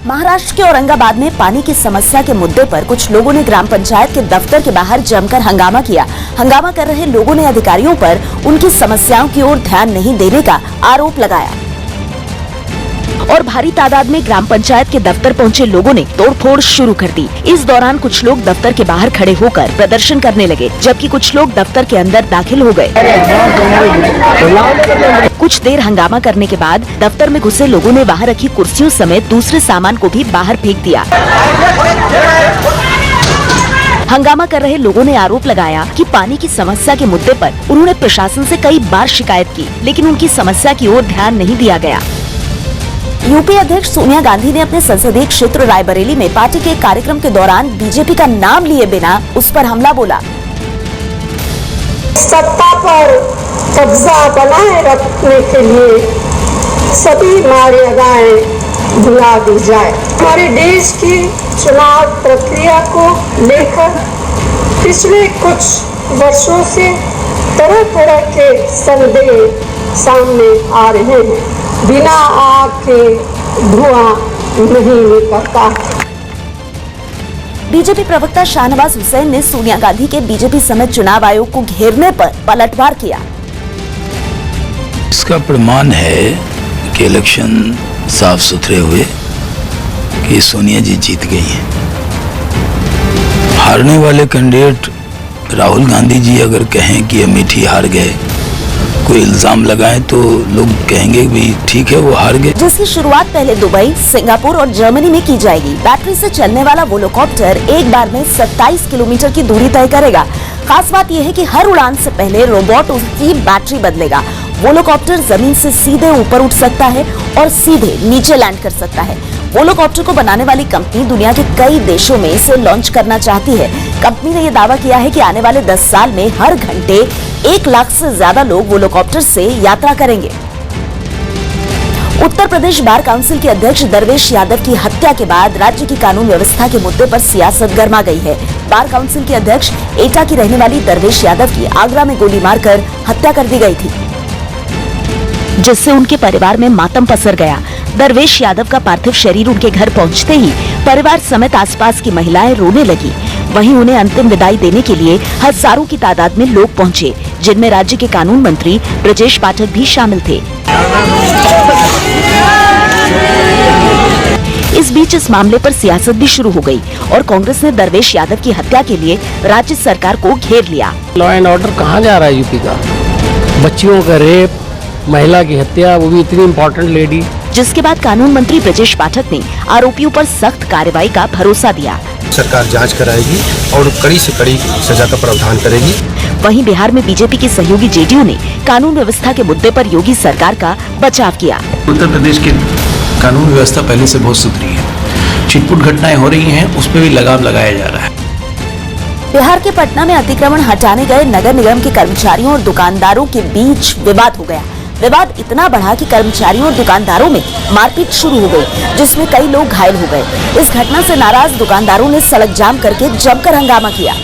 महाराष्ट्र के औरंगाबाद में पानी की समस्या के मुद्दे पर कुछ लोगों ने ग्राम पंचायत के दफ्तर के बाहर जमकर हंगामा किया। हंगामा कर रहे लोगों ने अधिकारियों पर उनकी समस्याओं की ओर ध्यान नहीं देने का आरोप लगाया और भारी तादाद में ग्राम पंचायत के दफ्तर पहुंचे लोगों ने तोड़फोड़ शुरू कर दी। इस दौरान कुछ लोग दफ्तर के बाहर खड़े होकर प्रदर्शन करने लगे, जबकि कुछ लोग दफ्तर के अंदर दाखिल हो गए। कुछ देर हंगामा करने के बाद दफ्तर में घुसे लोगों ने बाहर रखी कुर्सियों समेत दूसरे सामान को भी बाहर फेंक दिया। हंगामा कर रहे लोगों ने आरोप लगाया कि पानी की समस्या के मुद्दे पर उन्होंने प्रशासन से कई बार शिकायत की, लेकिन उनकी समस्या की ओर ध्यान नहीं दिया गया। यूपी अध्यक्ष सोनिया गांधी ने अपने संसदीय क्षेत्र रायबरेली में पार्टी के कार्यक्रम के दौरान बीजेपी का नाम लिए बिना उस पर हमला बोला। सत्ता पर कब्जा बनाए रखने के लिए सभी मर्यादाएं भुला दी जाए। हमारे देश की चुनाव प्रक्रिया को लेकर पिछले कुछ वर्षों से तरह तरह के संदेह सामने आ रहे हैं। बिना आग के धुआं नहीं निकलता। बीजेपी प्रवक्ता शाहनवाज हुसैन ने सोनिया गांधी के बीजेपी समेत चुनाव आयोग को घेरने पर पलटवार किया। इसका प्रमाण है कि इलेक्शन साफ सुथरे हुए कि सोनिया जी जीत गई हैं। हारने वाले कैंडिडेट राहुल गांधी जी अगर कहें कि अमेठी हार गए, कोई इल्जाम लगाएं तो लोग कहेंगे भी ठीक है वो हार गए। जिसकी शुरुआत पहले दुबई, सिंगापुर और जर्मनी में की जाएगी। बैटरी से चलने वाला वोलोकॉप्टर एक बार में 27 किलोमीटर की दूरी तय करेगा। खास बात यह है कि हर उड़ान से पहले रोबोट उसकी बैटरी बदलेगा। वोलोकॉप्टर जमीन से सीधे ऊपर उठ सकता है और सीधे नीचे लैंड कर सकता है। वोलोकॉप्टर को बनाने वाली कंपनी दुनिया के कई देशों में इसे लॉन्च करना चाहती है। कंपनी ने यह दावा किया है कि आने वाले 10 साल में हर घंटे 1 लाख से ज्यादा लोग वोलोकॉप्टर से यात्रा करेंगे। उत्तर प्रदेश बार काउंसिल के अध्यक्ष दरवेश यादव की हत्या के बाद राज्य की कानून व्यवस्था के मुद्दे पर सियासत गर्मा गई है। बार काउंसिल के अध्यक्ष एटा की रहने वाली दरवेश यादव की आगरा में गोली मारकर हत्या कर दी गई थी, जिससे उनके परिवार में मातम पसर गया। दरवेश यादव का पार्थिव शरीर उनके घर पहुंचते ही परिवार समेत आसपास की महिलाएं रोने लगी। वहीं उन्हें अंतिम विदाई देने के लिए हजारों की तादाद में लोग पहुंचे, जिनमें राज्य के कानून मंत्री ब्रजेश पाठक भी शामिल थे। इस बीच इस मामले पर सियासत भी शुरू हो गई और कांग्रेस ने दरवेश यादव की हत्या के लिए राज्य सरकार को घेर लिया। लॉ एंड ऑर्डर कहाँ जा रहा है यूपी का? बच्चियों का रेप, महिला की हत्या, वो भी इतनी इम्पोर्टेंट लेडी। जिसके बाद कानून मंत्री ब्रजेश पाठक ने आरोपियों पर सख्त कार्रवाई का भरोसा दिया। सरकार जांच कराएगी और कड़ी से कड़ी सजा का प्रावधान करेगी। वहीं बिहार में बीजेपी की सहयोगी जेडीयू ने कानून व्यवस्था के मुद्दे पर योगी सरकार का बचाव किया। उत्तर प्रदेश की कानून व्यवस्था पहले से बहुत सुधरी है। छिटपुट घटनाएं हो रही हैं, उस पर भी लगाम लगाया जा रहा है। बिहार के पटना में अतिक्रमण हटाने गए नगर निगम के कर्मचारियों और दुकानदारों के बीच विवाद हो गया। विवाद इतना बढ़ा कि कर्मचारियों और दुकानदारों में मारपीट शुरू हो गई, जिसमें कई लोग घायल हो गए। इस घटना से नाराज दुकानदारों ने सड़क जाम करके जमकर हंगामा किया।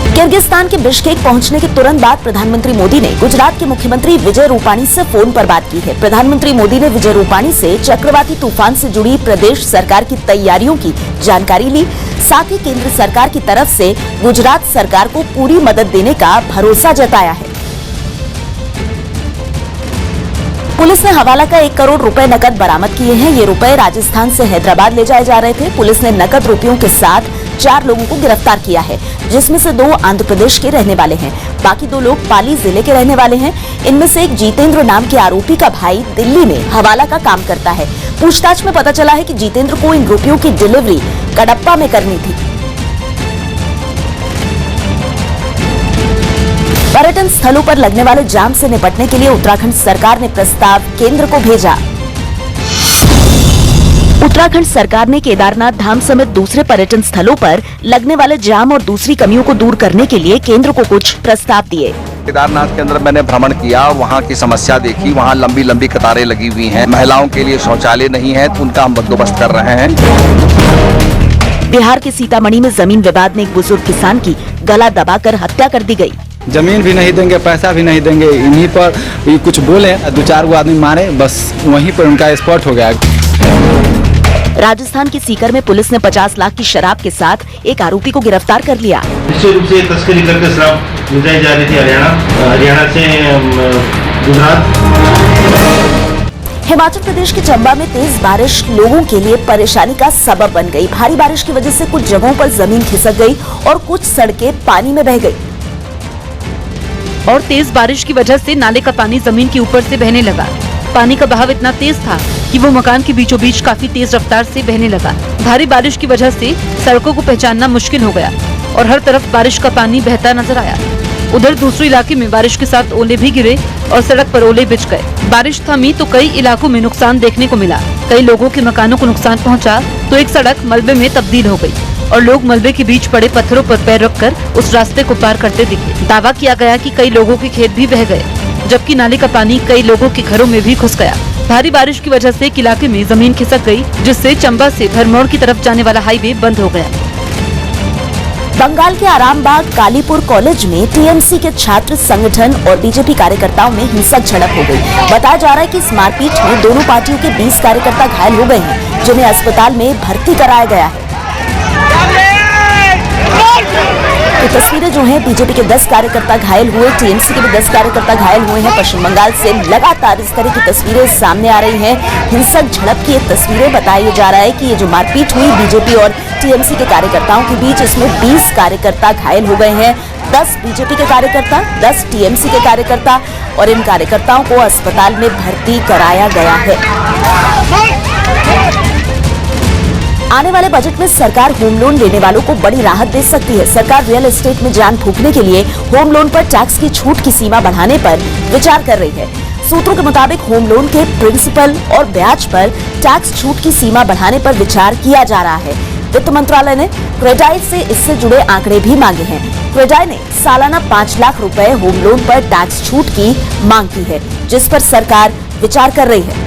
किर्गिस्तान के बिश्केक पहुंचने के तुरंत बाद प्रधानमंत्री मोदी ने गुजरात के मुख्यमंत्री विजय रूपाणी से फोन पर बात की है। प्रधानमंत्री मोदी ने विजय रूपाणी से चक्रवाती तूफान से जुड़ी प्रदेश सरकार की तैयारियों की जानकारी ली। साथ ही केंद्र सरकार की तरफ से गुजरात सरकार को पूरी मदद देने का भरोसा जताया है। पुलिस ने हवाला का 1 करोड़ रुपए नकद बरामद किए हैं। ये रुपए राजस्थान से हैदराबाद ले जाए जा रहे थे। पुलिस ने नकद रुपयों के साथ 4 लोगों को गिरफ्तार किया है, जिसमें से 2 आंध्र प्रदेश के रहने वाले हैं। बाकी 2 लोग पाली जिले के रहने वाले हैं। इनमें से एक जितेंद्र नाम के आरोपी का भाई दिल्ली में हवाला का काम करता है। पूछताछ में पता चला है कि जितेंद्र को इन रुपयों की डिलीवरी कडप्पा में करनी थी। पर्यटन स्थलों पर लगने वाले जाम से निपटने के लिए उत्तराखंड सरकार ने प्रस्ताव केंद्र को भेजा। उत्तराखंड सरकार ने केदारनाथ धाम समेत दूसरे पर्यटन स्थलों पर लगने वाले जाम और दूसरी कमियों को दूर करने के लिए केंद्र को कुछ प्रस्ताव दिए। केदारनाथ के अंदर मैंने भ्रमण किया, वहाँ की समस्या देखी। वहाँ लंबी लंबी कतारें लगी हुई हैं, महिलाओं के लिए शौचालय नहीं है, तो उनका हम बंदोबस्त कर रहे हैं। बिहार के सीतामढ़ी में जमीन विवाद में एक बुजुर्ग किसान की गला दबाकर हत्या कर दी गई। जमीन भी नहीं देंगे, पैसा भी नहीं देंगे। इन्हीं पर ये कुछ बोले, 2-4 गो आदमी मारे, बस वहीं पर उनका स्पॉट हो गया। राजस्थान की सीकर में पुलिस ने 50 लाख की शराब के साथ एक आरोपी को गिरफ्तार कर लिया। निश्चित रूप से तस्करी करके शराब भिजवाई जा रही थी हरियाणा से गुजरात। हिमाचल प्रदेश के चंबा में तेज बारिश लोगों के लिए परेशानी का सबब बन गई। भारी बारिश की वजह से कुछ जगहों पर जमीन खिसक गई और कुछ सड़कें पानी में बह गई। और तेज बारिश की वजह से नाले का पानी जमीन के ऊपर से बहने लगा। पानी का बहाव इतना तेज था कि वो मकान के बीचों बीच काफी तेज रफ्तार से बहने लगा। भारी बारिश की वजह से सड़कों को पहचानना मुश्किल हो गया और हर तरफ बारिश का पानी बहता नजर आया। उधर दूसरे इलाके में बारिश के साथ ओले भी गिरे और सड़क पर ओले बिछ गए। बारिश थमी तो कई इलाकों में नुकसान देखने को मिला। कई लोगों के मकानों को नुकसान पहुंचा तो एक सड़क मलबे में तब्दील हो गई और लोग मलबे के बीच पड़े पत्थरों पर पैर रखकर उस रास्ते को पार करते दिखे। दावा किया गया कि कई लोगों के खेत भी बह गए, जबकि नाले का पानी कई लोगों के घरों में भी घुस गया। भारी बारिश की वजह से एक इलाके में जमीन खिसक गई, जिससे चंबा से भरमौर की तरफ जाने वाला हाईवे बंद हो गया। बंगाल के आरामबाग कालीपुर कॉलेज में टीएमसी के छात्र संगठन और बीजेपी कार्यकर्ताओं में हिंसक झड़प हो गई। बताया जा रहा है कि इस मारपीट में दोनों पार्टियों के 20 कार्यकर्ता घायल हो गए हैं, जिन्हें अस्पताल में भर्ती कराया गया है। तो तस्वीरें जो हैं, बीजेपी के 10 कार्यकर्ता घायल हुए, टीएमसी के भी 10 कार्यकर्ता घायल हुए हैं। पश्चिम बंगाल से लगातार इस तरह की तस्वीरें सामने आ रही हैं। हिंसक झड़प की ये तस्वीरें बताया जा रहा है कि ये जो मारपीट हुई बीजेपी और टीएमसी के कार्यकर्ताओं के बीच, इसमें 20 कार्यकर्ता घायल हो गए हैं। 10 बीजेपी के कार्यकर्ता, 10 टीएमसी के कार्यकर्ता, और इन कार्यकर्ताओं को अस्पताल में भर्ती कराया गया है। आने वाले बजट में सरकार होम लोन लेने वालों को बड़ी राहत दे सकती है। सरकार रियल एस्टेट में जान फूंकने के लिए होम लोन पर टैक्स की छूट की सीमा बढ़ाने पर विचार कर रही है। सूत्रों के मुताबिक होम लोन के प्रिंसिपल और ब्याज पर टैक्स छूट की सीमा बढ़ाने पर विचार किया जा रहा है। वित्त मंत्रालय ने क्रेडाई से इससे जुड़े आंकड़े भी मांगे हैं। क्रेडाई ने सालाना 5 लाख रुपए होम लोन पर टैक्स छूट की मांग की है, जिस पर सरकार विचार कर रही है।